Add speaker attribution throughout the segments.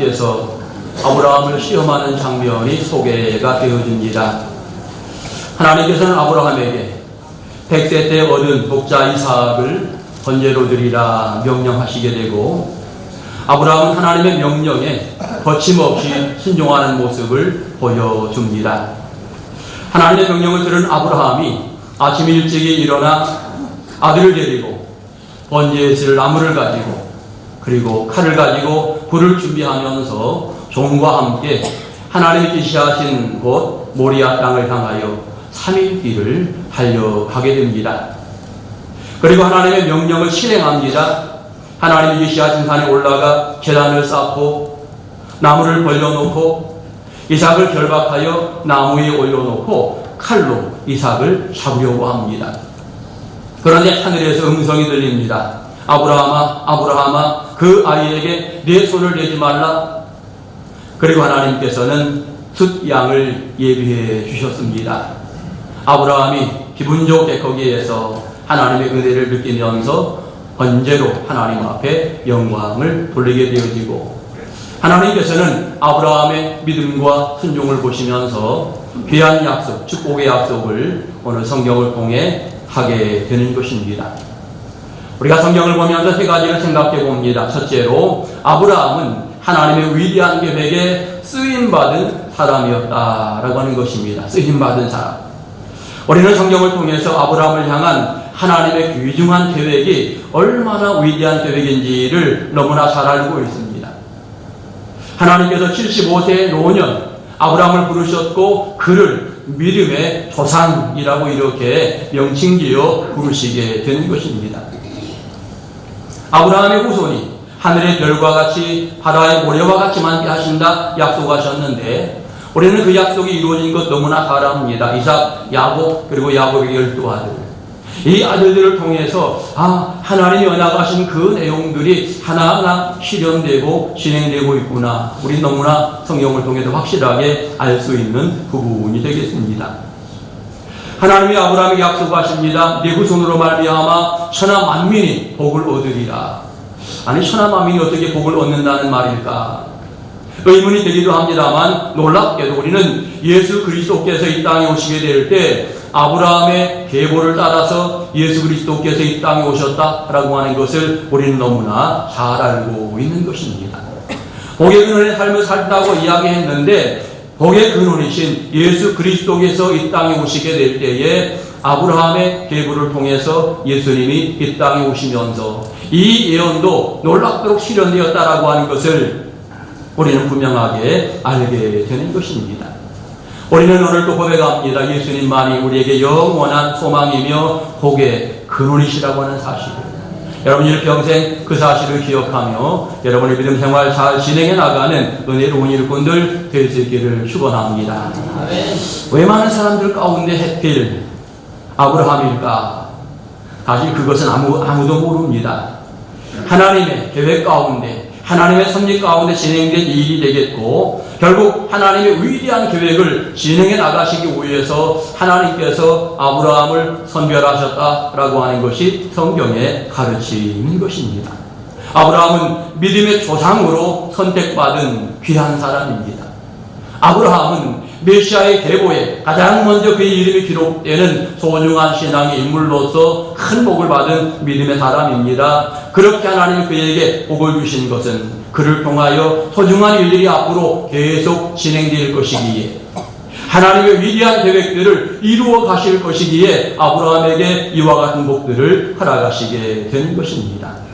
Speaker 1: 하나님께서 아브라함을 시험하는 장면이 소개가 되어집니다. 하나님께서는 아브라함에게 100세 때 얻은 독자 이삭을 번제로 드리라 명령하시게 되고, 아브라함은 하나님의 명령에 거침없이 순종하는 모습을 보여줍니다. 하나님의 명령을 들은 아브라함이 아침 일찍이 일어나 아들을 데리고 번제에 쓸 나무를 가지고 그리고 칼을 가지고 불을 준비하면서 종과 함께 하나님이 지시하신 곳 모리아 땅을 향하여 3일 길을 달려가게 됩니다. 그리고 하나님의 명령을 실행합니다. 하나님이 지시하신 산에 올라가 제단을 쌓고 나무를 벌려놓고 이삭을 결박하여 나무 위에 올려놓고 칼로 이삭을 잡으려고 합니다. 그런데 하늘에서 음성이 들립니다. 아브라함아, 아브라함아, 그 아이에게 내 손을 내지 말라. 그리고 하나님께서는 숫양을 예비해 주셨습니다. 아브라함이 기분 좋게 거기에서 하나님의 은혜를 느끼면서 번제로 하나님 앞에 영광을 돌리게 되어지고, 하나님께서는 아브라함의 믿음과 순종을 보시면서 귀한 약속, 축복의 약속을 오늘 성경을 통해 하게 되는 것입니다. 우리가 성경을 보면서 세 가지를 생각해 봅니다. 첫째로, 아브라함은 하나님의 위대한 계획에 쓰임받은 사람이었다라고 하는 것입니다. 쓰임받은 사람. 우리는 성경을 통해서 아브라함을 향한 하나님의 귀중한 계획이 얼마나 위대한 계획인지를 너무나 잘 알고 있습니다. 하나님께서 75세의 노년 아브라함을 부르셨고 그를 믿음의 조상이라고 이렇게 명칭지어 부르시게 되는 것입니다. 아브라함의 후손이 하늘의 별과 같이 바다의 모래와 같이 많게 하신다 약속하셨는데, 우리는 그 약속이 이루어진 것 너무나 잘 압니다. 이삭, 야곱, 그리고 야곱의 12아들. 이 아들들을 통해서 하나님이 언약하신 그 내용들이 하나하나 실현되고 진행되고 있구나. 우리 너무나 성경을 통해서 확실하게 알 수 있는 부분이 되겠습니다. 하나님이 아브라함에게 약속하십니다. 네 후손으로 말미암아 천하 만민이 복을 얻으리라. 아니, 천하 만민이 어떻게 복을 얻는다는 말일까? 의문이 되기도 합니다만, 놀랍게도 우리는 예수 그리스도께서 이 땅에 오시게 될 때 아브라함의 계보를 따라서 예수 그리스도께서 이 땅에 오셨다라고 하는 것을 우리는 너무나 잘 알고 있는 것입니다. 복의 근원의 삶을 살다고 이야기했는데, 복의 근원이신 예수 그리스도께서 이 땅에 오시게 될 때에 아브라함의 계보를 통해서 예수님이 이 땅에 오시면서 이 예언도 놀랍도록 실현되었다라고 하는 것을 우리는 분명하게 알게 되는 것입니다. 우리는 오늘 또 고백합니다. 예수님만이 우리에게 영원한 소망이며 복의 근원이시라고 하는 사실을. 여러분 일평생 그 사실을 기억하며 여러분의 믿음 생활 잘 진행해 나가는 은혜로운 일꾼들 될 수 있기를 축원합니다. 왜 많은 사람들 가운데 해필 아브라함일까? 사실 그것은 아무도 모릅니다. 하나님의 계획 가운데, 하나님의 섭리 가운데 진행된 일이 되겠고, 결국 하나님의 위대한 계획을 진행해 나가시기 위해서 하나님께서 아브라함을 선별하셨다라고 하는 것이 성경의 가르침인 것입니다. 아브라함은 믿음의 조상으로 선택받은 귀한 사람입니다. 아브라함은 메시아의 계보에 가장 먼저 그의 이름이 기록되는 소중한 신앙의 인물로서 큰 복을 받은 믿음의 사람입니다. 그렇게 하나님이 그에게 복을 주신 것은 그를 통하여 소중한 일들이 앞으로 계속 진행될 것이기에, 하나님의 위대한 계획들을 이루어 가실 것이기에 아브라함에게 이와 같은 복들을 허락하시게 된 것입니다.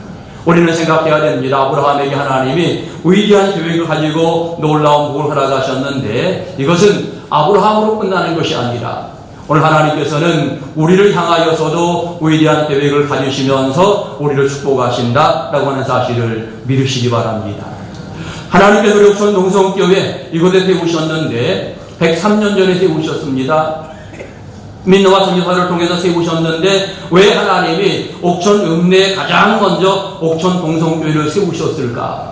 Speaker 1: 우리는 생각해야 됩니다. 아브라함에게 하나님이 위대한 계획을 가지고 놀라운 복을 허락하셨는데, 이것은 아브라함으로 끝나는 것이 아니라 오늘 하나님께서는 우리를 향하여서도 위대한 계획을 가지시면서 우리를 축복하신다라고 하는 사실을 믿으시기 바랍니다. 하나님께서 우리 옥천 동성교회 이곳에 세우셨는데 103년 전에 세우셨습니다. 민노아 선지자를 통해서 세우셨는데 왜 하나님이 옥천 읍내에 가장 먼저 옥천 동성교회를 세우셨을까?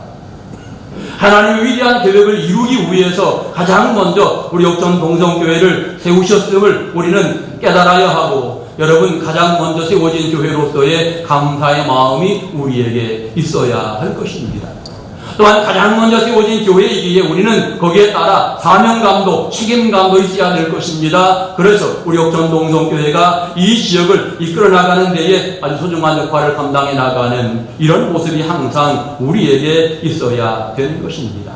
Speaker 1: 하나님의 위대한 계획을 이루기 위해서 가장 먼저 우리 옥천 동성교회를 세우셨음을 우리는 깨달아야 하고, 여러분 가장 먼저 세워진 교회로서의 감사의 마음이 우리에게 있어야 할 것입니다. 또한 가장 먼저 세워진 교회이기에 우리는 거기에 따라 사명감도 책임감도 있어야 될 것입니다. 그래서 우리 옥천 동성교회가 이 지역을 이끌어 나가는 데에 아주 소중한 역할을 감당해 나가는 이런 모습이 항상 우리에게 있어야 되는 것입니다.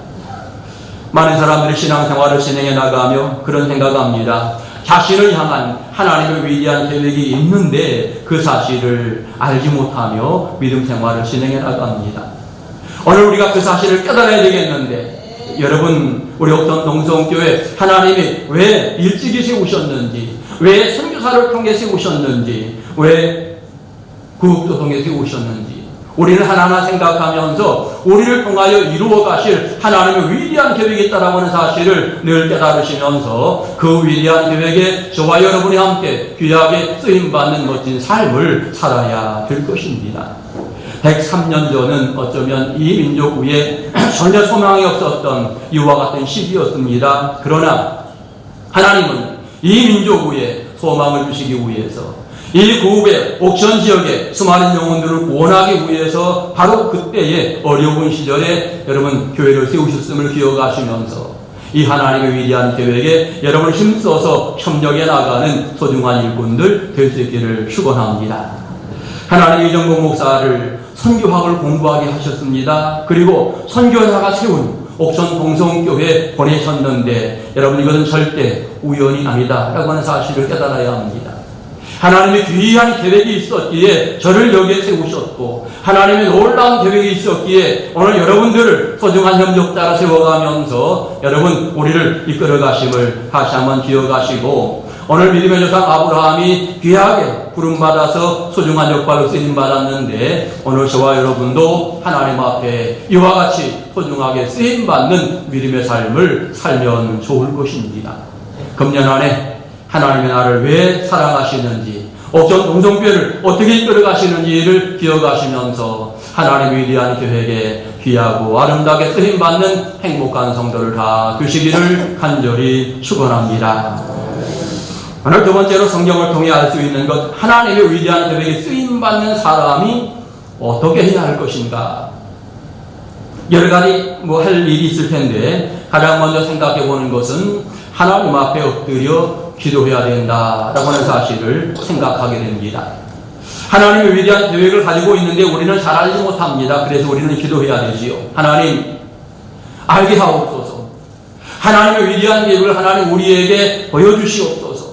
Speaker 1: 많은 사람들이 신앙생활을 진행해 나가며 그런 생각합니다. 자신을 향한 하나님의 위대한 계획이 있는데 그 사실을 알지 못하며 믿음 생활을 진행해 나갑니다. 오늘 우리가 그 사실을 깨달아야 되겠는데, 여러분, 우리 옥천 동성교회 하나님이 왜 일찍이 세우셨는지, 왜 선교사를 통해 세우셨는지, 왜 구국도 통해 세우셨는지 우리는 하나하나 생각하면서 우리를 통하여 이루어 가실 하나님의 위대한 계획이 있다라고 하는 사실을 늘 깨달으시면서 그 위대한 계획에 저와 여러분이 함께 귀하게 쓰임받는 멋진 삶을 살아야 될 것입니다. 103년 전은 어쩌면 이 민족 위에 전혀 소망이 없었던 이와 같은 시기였습니다. 그러나 하나님은 이 민족 위에 소망을 주시기 위해서 이 구읍의 옥천 지역에 수많은 영혼들을 구원하기 위해서 바로 그때의 어려운 시절에 여러분 교회를 세우셨음을 기억하시면서 이 하나님의 위대한 계획에 여러분 힘써서 협력해 나가는 소중한 일꾼들 될 수 있기를 축원합니다. 하나님이 이정복 목사를 선교학을 공부하게 하셨습니다. 그리고 선교사가 세운 옥천 동성교회에 보내셨는데 여러분 이것은 절대 우연이 아니다라고 하는 사실을 깨달아야 합니다. 하나님의 귀한 계획이 있었기에 저를 여기에 세우셨고 하나님의 놀라운 계획이 있었기에 오늘 여러분들을 소중한 협력자로 세워가면서 여러분 우리를 이끌어 가심을 다시 한번 기억하시고 오늘 믿음의 조상 아브라함이 귀하게 부름받아서 소중한 역할로 쓰임받았는데 오늘 저와 여러분도 하나님 앞에 이와 같이 소중하게 쓰임받는 믿음의 삶을 살면 좋을 것입니다. 금년 안에 하나님의 나를 왜 사랑하시는지 옥천 동성교회를 어떻게 이끌어 가시는지를 기억하시면서 하나님의 위대한 계획에 귀하고 아름답게 쓰임받는 행복한 성도를 다 되시기를 간절히 축원합니다. 오늘 두 번째로 성경을 통해 알 수 있는 것, 하나님의 위대한 계획에 쓰임받는 사람이 어떻게 해야 할 것인가. 여러 가지 할 일이 있을 텐데 가장 먼저 생각해 보는 것은 하나님 앞에 엎드려 기도해야 된다라고 하는 사실을 생각하게 됩니다. 하나님의 위대한 계획을 가지고 있는데 우리는 잘 알지 못합니다. 그래서 우리는 기도해야 되지요. 하나님 알게 하옵소서. 하나님의 위대한 계획을 하나님 우리에게 보여주시옵소서.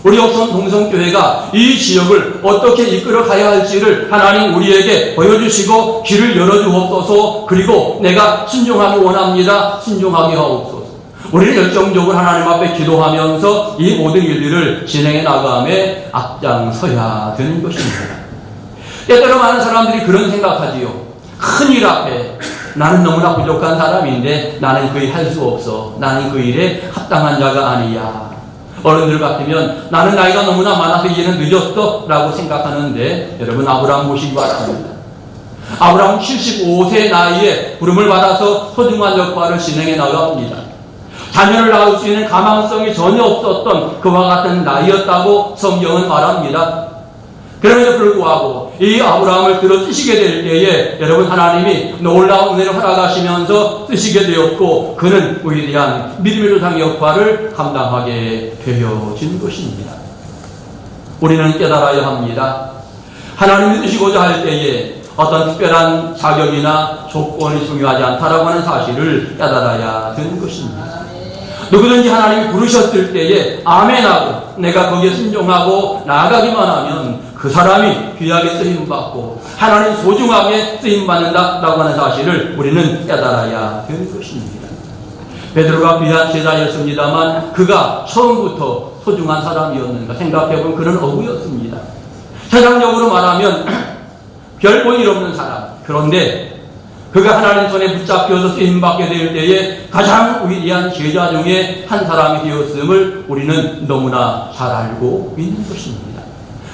Speaker 1: 우리 옥천 동성교회가 이 지역을 어떻게 이끌어 가야 할지를 하나님 우리에게 보여주시고 길을 열어주옵소서. 그리고 내가 순종하기 원합니다. 순종하게 하옵소서. 우리는 열정적으로 하나님 앞에 기도하면서 이 모든 일들을 진행해 나감에 앞장서야 되는 것입니다. 때때로 많은 사람들이 그런 생각하지요. 큰 일 앞에 나는 너무나 부족한 사람인데 나는 그 일 할 수 없어. 나는 그 일에 합당한 자가 아니야. 어른들 같으면 나는 나이가 너무나 많아서 이제는 늦었어 라고 생각하는데 여러분 아브라함 보시기 바랍니다. 아브라함 75세 나이에 부름을 받아서 소중한 역할을 진행해 나갑니다. 자녀를 낳을 수 있는 가망성이 전혀 없었던 그와 같은 나이였다고 성경은 말합니다. 그럼에도 불구하고 이 아브라함을 들어 쓰시게 될 때에 여러분 하나님이 놀라운 은혜를 허락하시면서 쓰시게 되었고 그는 위대한 믿음의 조상 역할을 감당하게 되어진 것입니다. 우리는 깨달아야 합니다. 하나님이 쓰시고자 할 때에 어떤 특별한 자격이나 조건이 중요하지 않다라고 하는 사실을 깨달아야 되는 것입니다. 누구든지 하나님이 부르셨을 때에 아멘하고 내가 거기에 순종하고 나아가기만 하면 그 사람이 귀하게 쓰임받고 하나님 소중하게 쓰임받는다라고 하는 사실을 우리는 깨달아야 되는 것입니다. 베드로가 귀한 제자였습니다만 그가 처음부터 소중한 사람이었는가 생각해보면 그는 어부였습니다. 세상적으로 말하면 별 볼 일 없는 사람. 그런데 그가 하나님 손에 붙잡혀서 쓰임받게 될 때에 가장 위대한 제자 중에 한 사람이 되었음을 우리는 너무나 잘 알고 있는 것입니다.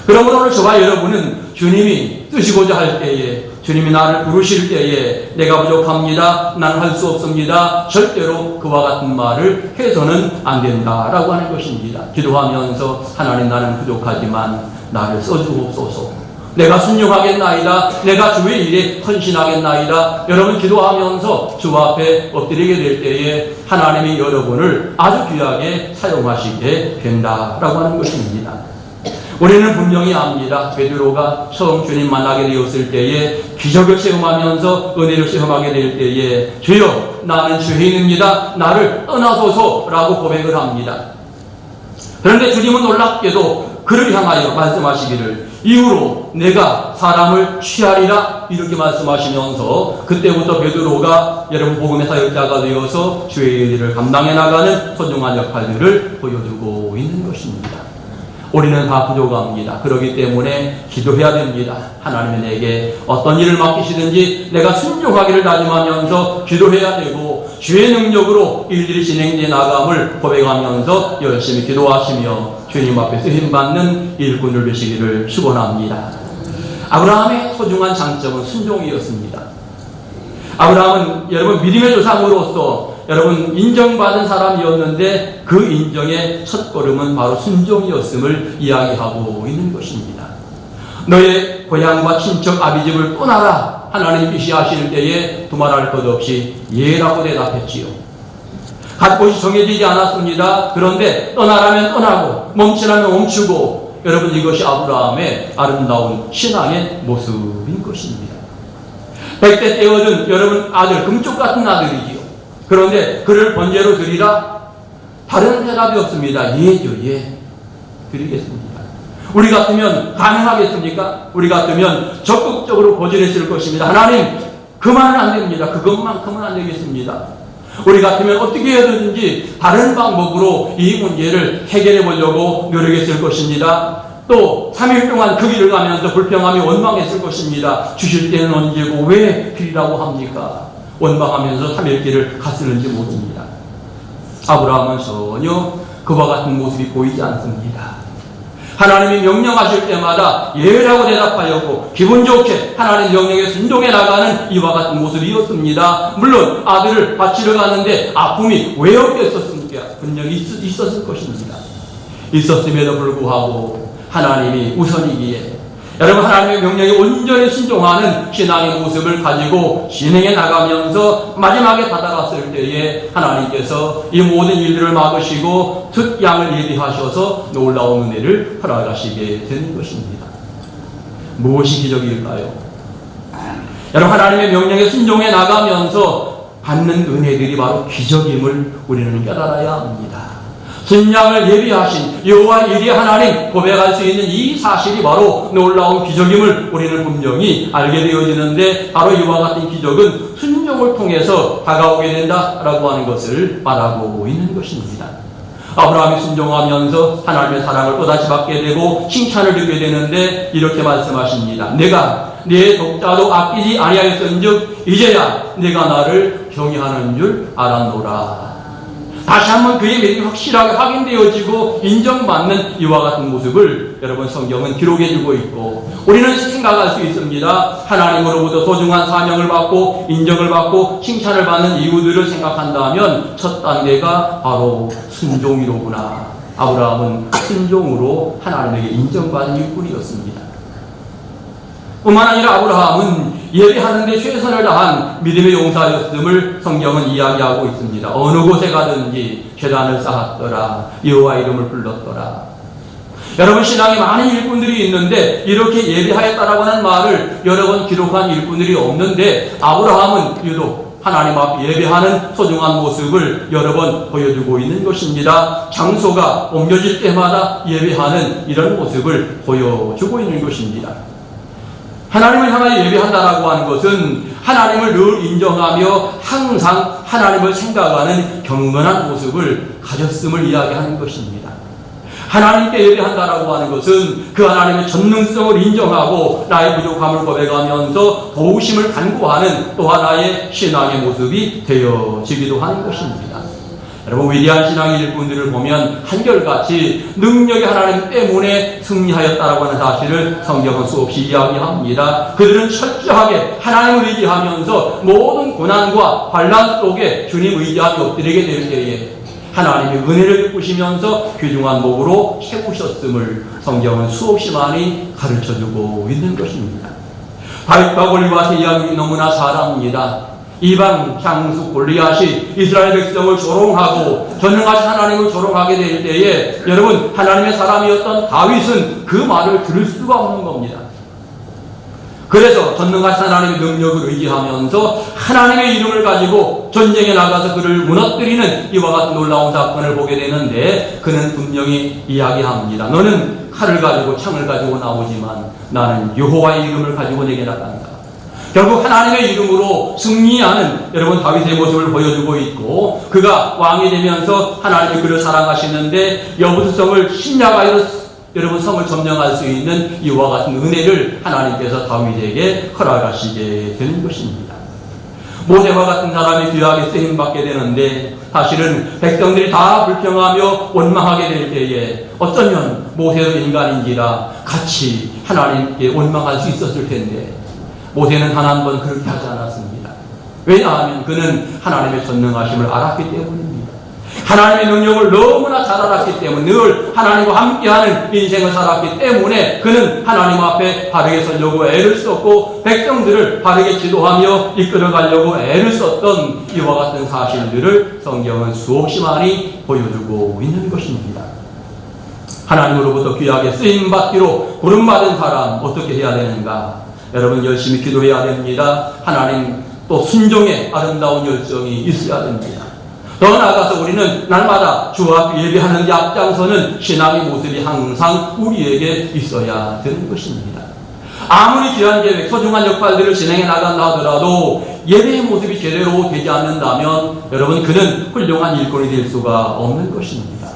Speaker 1: 그러므로 오늘 저와 여러분은 주님이 쓰시고자 할 때에 주님이 나를 부르실 때에 내가 부족합니다. 나는 할 수 없습니다. 절대로 그와 같은 말을 해서는 안 된다라고 하는 것입니다. 기도하면서 하나님 나는 부족하지만 나를 써주옵소서. 내가 순종하겠나이다. 내가 주의 일에 헌신하겠나이다. 여러분 기도하면서 주 앞에 엎드리게 될 때에 하나님이 여러분을 아주 귀하게 사용하시게 된다라고 하는 것입니다. 우리는 분명히 압니다. 베드로가 처음 주님 만나게 되었을 때에 기적을 체험하면서 은혜를 체험하게 될 때에 주여 나는 죄인입니다. 나를 떠나소서라고 고백을 합니다. 그런데 주님은 놀랍게도 그를 향하여 말씀하시기를 이후로 내가 사람을 취하리라 이렇게 말씀하시면서 그때부터 베드로가 여러분 복음의 사역자가 되어서 주의 일을 감당해 나가는 소중한 역할들을 보여주고 있는 것입니다. 우리는 다 부족합니다. 그렇기 때문에 기도해야 됩니다. 하나님은 내게 어떤 일을 맡기시든지 내가 순종하기를 다짐하면서 기도해야 되고 주의 능력으로 일들이 진행되어 나감을 고백하면서 열심히 기도하시며 주님 앞에 쓰임받는 일꾼을 되시기를 축원합니다. 아브라함의 소중한 장점은 순종이었습니다. 아브라함은 여러분 믿음의 조상으로서 여러분 인정받은 사람이었는데 그 인정의 첫걸음은 바로 순종이었음을 이야기하고 있는 것입니다. 너의 고향과 친척 아비집을 떠나라 하나님 지시하실 때에 두말할 것 없이 예라고 대답했지요. 갈 곳이 정해지지 않았습니다. 그런데 떠나라면 떠나고 멈추라면 멈추고 여러분 이것이 아브라함의 아름다운 신앙의 모습인 것입니다. 100대 때 얻은 여러분 아들 금쪽 같은 아들이지요. 그런데 그를 번제로 드리라? 다른 대답이 없습니다. 예죠, 예. 드리겠습니다. 우리 같으면 가능하겠습니까? 우리 같으면 적극적으로 고전했을 것입니다. 하나님, 그만은 안 됩니다. 그것만큼은 안 되겠습니다. 우리 같으면 어떻게 해야되는지 다른 방법으로 이 문제를 해결해 보려고 노력했을 것입니다. 또 3일 동안 그 길을 가면서 불평하며 원망했을 것입니다. 주실 때는 언제고 왜 드리라고 합니까? 원망하면서 3일 길을 갔을는지 모릅니다. 아브라함은 전혀 그와 같은 모습이 보이지 않습니다. 하나님이 명령하실 때마다 예라고 대답하였고 기분 좋게 하나님 명령에 순종해 나가는 이와 같은 모습이었습니다. 물론 아들을 바치러 가는데 아픔이 왜 없겠었습니까? 분명히 있었을 것입니다. 있었음에도 불구하고 하나님이 우선이기에 여러분 하나님의 명령에 온전히 순종하는 신앙의 모습을 가지고 진행해 나가면서 마지막에 다다랐을 때에 하나님께서 이 모든 일들을 막으시고 특양을 예비하셔서 놀라운 은혜를 허락하시게 되는 것입니다. 무엇이 기적일까요? 여러분 하나님의 명령에 순종해 나가면서 받는 은혜들이 바로 기적임을 우리는 깨달아야 합니다. 순양을 예비하신 여호와 이리 하나님 고백할 수 있는 이 사실이 바로 놀라운 기적임을 우리는 분명히 알게 되어지는데 바로 이와 같은 기적은 순종을 통해서 다가오게 된다라고 하는 것을 말하고 있는 것입니다. 아브라함이 순종하면서 하나님의 사랑을 또다시 받게 되고 칭찬을 듣게 되는데 이렇게 말씀하십니다. 내가 네 독자도 아끼지 아니하였은즉 이제야 내가 나를 경외하는 줄 알았노라. 다시 한번 그의 믿음이 확실하게 확인되어지고 인정받는 이와 같은 모습을 여러분 성경은 기록해주고 있고 우리는 생각할 수 있습니다. 하나님으로부터 소중한 사명을 받고 인정을 받고 칭찬을 받는 이유들을 생각한다면 첫 단계가 바로 순종이로구나. 아브라함은 순종으로 하나님에게 인정받은 일꾼이었습니다. 뿐만 아니라 아브라함은 예배하는 데 최선을 다한 믿음의 용사였음을 성경은 이야기하고 있습니다. 어느 곳에 가든지 제단을 쌓았더라. 여호와 이름을 불렀더라. 여러분 신앙에 많은 일꾼들이 있는데 이렇게 예배하였다라고 하는 말을 여러 번 기록한 일꾼들이 없는데 아브라함은 유독 하나님 앞에 예배하는 소중한 모습을 여러 번 보여주고 있는 것입니다. 장소가 옮겨질 때마다 예배하는 이런 모습을 보여주고 있는 것입니다. 하나님을 향하여 예배한다라고 하는 것은 하나님을 늘 인정하며 항상 하나님을 생각하는 경건한 모습을 가졌음을 이야기하는 것입니다. 하나님께 예배한다라고 하는 것은 그 하나님의 전능성을 인정하고 나의 부족함을 고백하면서 도우심을 간구하는 또 하나의 신앙의 모습이 되어지기도 하는 것입니다. 여러분 위대한 신앙의 일꾼들을 보면 한결같이 능력의 하나님 때문에 승리하였다라고 하는 사실을 성경은 수없이 이야기합니다. 그들은 철저하게 하나님을 의지하면서 모든 고난과 환난 속에 주님 의지하며 엎드리게 될 때에 하나님의 은혜를 베푸시면서 귀중한 목으로 세우셨음을 성경은 수없이 많이 가르쳐주고 있는 것입니다. 다윗과 골리앗의 이야기 너무나 잘 압니다. 이방 장수 골리앗이 이스라엘 백성을 조롱하고 전능하신 하나님을 조롱하게 될 때에 여러분 하나님의 사람이었던 다윗은 그 말을 들을 수가 없는 겁니다. 그래서 전능하신 하나님의 능력을 의지하면서 하나님의 이름을 가지고 전쟁에 나가서 그를 무너뜨리는 이와 같은 놀라운 사건을 보게 되는데 그는 분명히 이야기합니다. 너는 칼을 가지고 창을 가지고 나오지만 나는 여호와의 이름을 가지고 내게 나간다. 결국 하나님의 이름으로 승리하는 여러분 다윗의 모습을 보여주고 있고 그가 왕이 되면서 하나님이 그를 사랑하시는데 여부수성을 침략하여 여러분 성을 점령할 수 있는 이와 같은 은혜를 하나님께서 다윗에게 허락하시게 되는 것입니다. 모세와 같은 사람이 귀하게 쓰임받게 되는데 사실은 백성들이 다 불평하며 원망하게 될 때에 어쩌면 모세도 인간인지라 같이 하나님께 원망할 수 있었을 텐데 모세는 단 한 번 그렇게 하지 않았습니다. 왜냐하면 그는 하나님의 전능하심을 알았기 때문입니다. 하나님의 능력을 너무나 잘 알았기 때문에 늘 하나님과 함께하는 인생을 살았기 때문에 그는 하나님 앞에 바르게 서려고 애를 썼고 백성들을 바르게 지도하며 이끌어가려고 애를 썼던 이와 같은 사실들을 성경은 수없이 많이 보여주고 있는 것입니다. 하나님으로부터 귀하게 쓰임받기로 부름받은 사람 어떻게 해야 되는가? 여러분 열심히 기도해야 됩니다. 하나님 또 순종의 아름다운 열정이 있어야 됩니다. 더 나아가서 우리는 날마다 주 앞에 예배하는 데 앞장서는 신앙의 모습이 항상 우리에게 있어야 되는 것입니다. 아무리 귀한 계획, 소중한 역할들을 진행해 나간다 하더라도 예배의 모습이 제대로 되지 않는다면 여러분 그는 훌륭한 일꾼이 될 수가 없는 것입니다.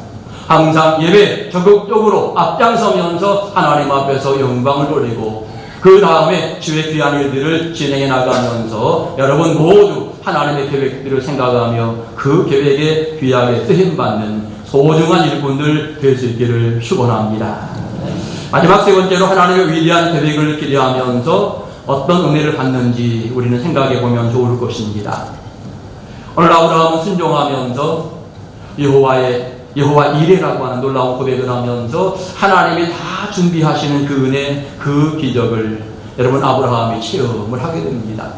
Speaker 1: 항상 예배 적극적으로 앞장서면서 하나님 앞에서 영광을 돌리고 그 다음에 주의 귀한 일들을 진행해 나가면서 여러분 모두 하나님의 계획들을 생각하며 그 계획에 귀하게 쓰임받는 소중한 일꾼들 될 수 있기를 축원합니다. 마지막 세 번째로 하나님의 위대한 계획을 기대하면서 어떤 은혜를 받는지 우리는 생각해 보면 좋을 것입니다. 오늘 아브라함은 순종하면서 여호와 이레라고 하는 놀라운 고백을 하면서 하나님이 다 준비하시는 그 은혜, 그 기적을 여러분 아브라함이 체험을 하게 됩니다.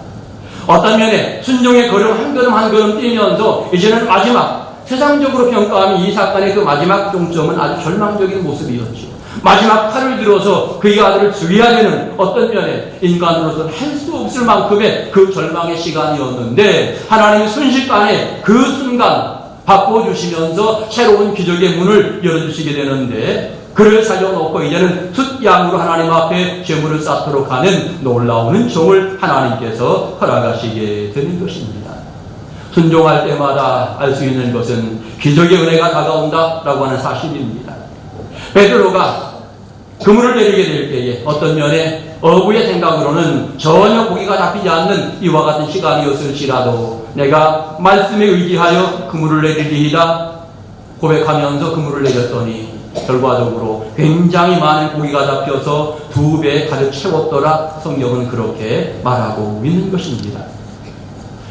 Speaker 1: 어떤 면에 순종의 걸음 한 걸음 한 걸음 뛰면서 이제는 마지막 세상적으로 평가하면 이 사건의 그 마지막 종점은 아주 절망적인 모습이었죠. 마지막 칼을 들어서 그의 아들을 죽여야 되는 어떤 면에 인간으로서는 할 수 없을 만큼의 그 절망의 시간이었는데 하나님이 순식간에 그 순간 바꿔주시면서 새로운 기적의 문을 열어주시게 되는데 그를 살려놓고 이제는 숫양으로 하나님 앞에 제물을 쌓도록 하는 놀라운 은총을 하나님께서 허락하시게 되는 것입니다. 순종할 때마다 알 수 있는 것은 기적의 은혜가 다가온다라고 하는 사실입니다. 베드로가 그물을 내리게 될 때에 어떤 면에 어부의 생각으로는 전혀 고기가 잡히지 않는 이와 같은 시간이었을지라도 내가 말씀에 의지하여 그물을 내리리이다 고백하면서 그물을 내렸더니 결과적으로 굉장히 많은 고기가 잡혀서 2배 가득 채웠더라. 성경은 그렇게 말하고 있는 것입니다.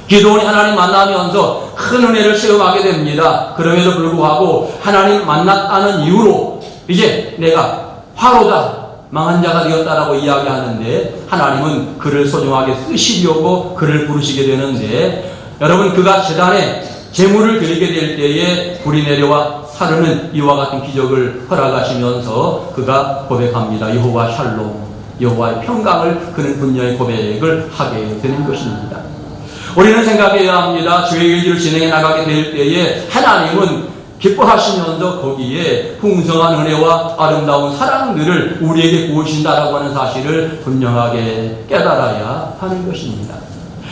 Speaker 1: 기도원이 하나님 만나면서 큰 은혜를 체험하게 됩니다. 그럼에도 불구하고 하나님 만났다는 이유로 이제 내가 화로다 망한 자가 되었다라고 이야기하는데 하나님은 그를 소중하게 쓰시려고 그를 부르시게 되는데 여러분 그가 제단에 제물을 드리게 될 때에 불이 내려와 사르는 이와 같은 기적을 허락하시면서 그가 고백합니다. 여호와 샬롬, 여호와의 평강을 그는 분명히 고백을 하게 되는 것입니다. 우리는 생각해야 합니다. 주의 일들을 진행해 나가게 될 때에 하나님은 기뻐하시면서 거기에 풍성한 은혜와 아름다운 사랑들을 우리에게 부으신다라고 하는 사실을 분명하게 깨달아야 하는 것입니다.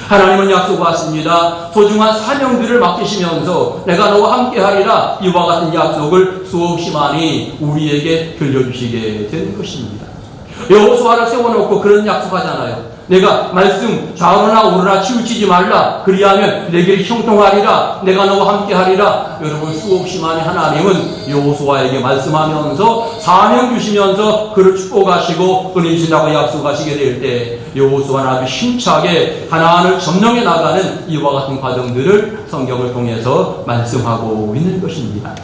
Speaker 1: 하나님은 약속하십니다. 소중한 사명들을 맡기시면서 내가 너와 함께하리라 이와 같은 약속을 수없이 많이 우리에게 들려주시게 되는 것입니다. 여호수아를 세워놓고 그런 약속하잖아요. 내가 말씀 좌우나 우르나 치우치지 말라. 그리하면 내게 형통하리라. 내가 너와 함께하리라. 여러분, 수없이 많이 하나님은 여호수아에게 말씀하면서 사명 주시면서 그를 축복하시고 그를 인신하고 약속하시게 될 때 여호수아는 아주 힘차게 가나안을 점령해 나가는 이와 같은 과정들을 성경을 통해서 말씀하고 있는 것입니다.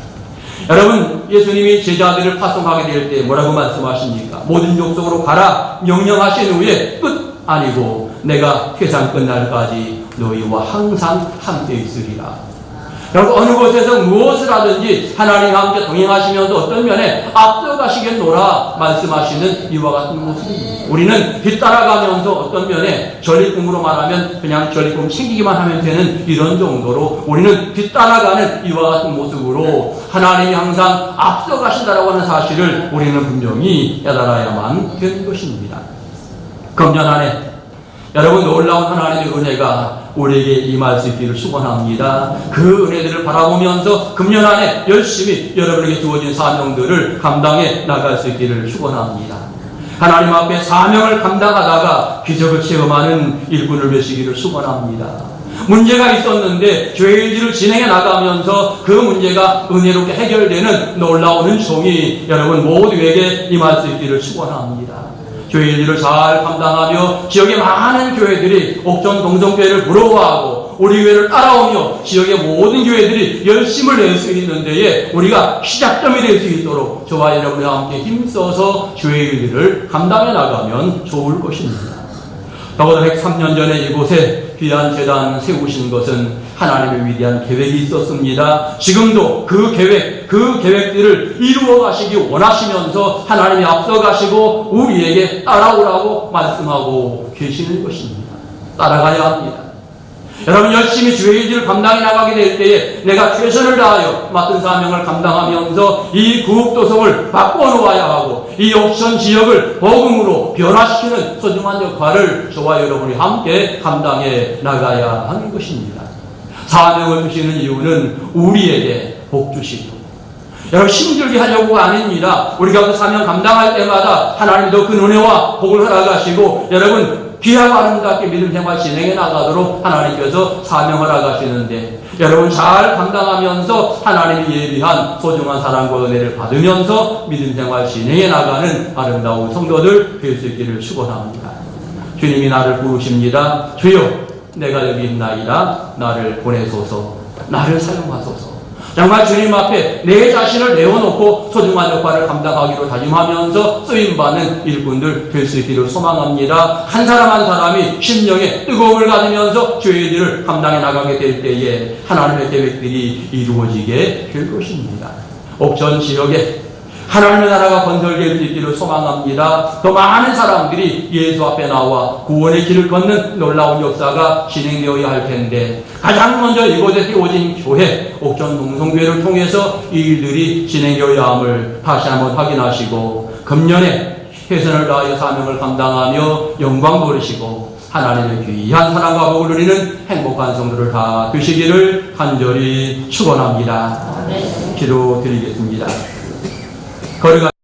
Speaker 1: 여러분, 예수님이 제자들을 파송하게 될 때 뭐라고 말씀하십니까? 모든 족속으로 가라 명령하신 후에 끝 아니고 내가 세상 끝날까지 너희와 항상 함께 있으리라. 여러분, 어느 곳에서 무엇을 하든지 하나님과 함께 동행하시면서 어떤 면에 앞서가시겠노라 말씀하시는 이와 같은 모습입니다. 우리는 뒤따라가면서 어떤 면에 전리품으로 말하면 그냥 전리품 챙기기만 하면 되는 이런 정도로 우리는 뒤따라가는 이와 같은 모습으로 하나님이 항상 앞서가신다라고 하는 사실을 우리는 분명히 깨달아야만 되는 것입니다. 금년 한 해 여러분, 놀라운 하나님의 은혜가 우리에게 임할 수 있기를 축원합니다. 그 은혜들을 바라보면서 금년 한 해 열심히 여러분에게 주어진 사명들을 감당해 나갈 수 있기를 축원합니다. 하나님 앞에 사명을 감당하다가 기적을 체험하는 일꾼을 되시기를 축원합니다. 문제가 있었는데 죄일들을 진행해 나가면서 그 문제가 은혜롭게 해결되는 놀라운 은총이 여러분 모두에게 임할 수 있기를 축원합니다. 교회의 일을 잘 감당하며 지역의 많은 교회들이 옥천 동성교회를 부러워하고 우리 교회를 따라오며 지역의 모든 교회들이 열심을 낼 수 있는 데에 우리가 시작점이 될 수 있도록 저와 여러분과 함께 힘써서 교회의 일을 감당해 나가면 좋을 것입니다. 적어도 103년 전에 이곳에 귀한 재단 세우신 것은 하나님의 위대한 계획이 있었습니다. 지금도 그 계획들을 이루어 가시기 원하시면서 하나님이 앞서 가시고 우리에게 따라오라고 말씀하고 계시는 것입니다. 따라가야 합니다. 여러분, 열심히 주의 일을 감당해 나가게 될 때에 내가 최선을 다하여 맡은 사명을 감당하면서 이 구읍도성을 바꿔놓아야 하고 이 옥천 지역을 복음으로 변화시키는 소중한 역할을 저와 여러분이 함께 감당해 나가야 하는 것입니다. 사명을 주시는 이유는 우리에게 복 주시고 여러분, 힘들게 하려고가 아닙니다. 우리가 그 사명 감당할 때마다 하나님도 그 은혜와 복을 허락하시고 여러분 귀하고 아름답게 믿음 생활 진행해 나가도록 하나님께서 사명 허락하시는데 여러분 잘 감당하면서 하나님이 예비한 소중한 사랑과 은혜를 받으면서 믿음 생활 진행해 나가는 아름다운 성도들 될 수 있기를 축원합니다. 주님이 나를 부르십니다. 주여, 내가 여기 있나이다. 나를 보내소서. 나를 사용하소서. 정말 주님 앞에 내 자신을 내어놓고 소중한 역할을 감당하기로 다짐하면서 쓰임받는 일꾼들 될 수 있기를 소망합니다. 한 사람 한 사람이 심령에 뜨거움을 가지면서 주의 일을 감당해 나가게 될 때에 하나님의 계획들이 이루어지게 될 것입니다. 옥천 지역에 하나님의 나라가 건설될 수 있기를 소망합니다. 더 많은 사람들이 예수 앞에 나와 구원의 길을 걷는 놀라운 역사가 진행되어야 할 텐데 가장 먼저 이곳에 세워진 교회, 옥천 동성교회를 통해서 이 일들이 진행되어야 함을 다시 한번 확인하시고 금년에 최선을 다하여 사명을 감당하며 영광 돌리시고 하나님의 귀한 사랑과 복을 누리는 행복한 성도를 다 되시기를 간절히 축원합니다. 기도드리겠습니다. 거리가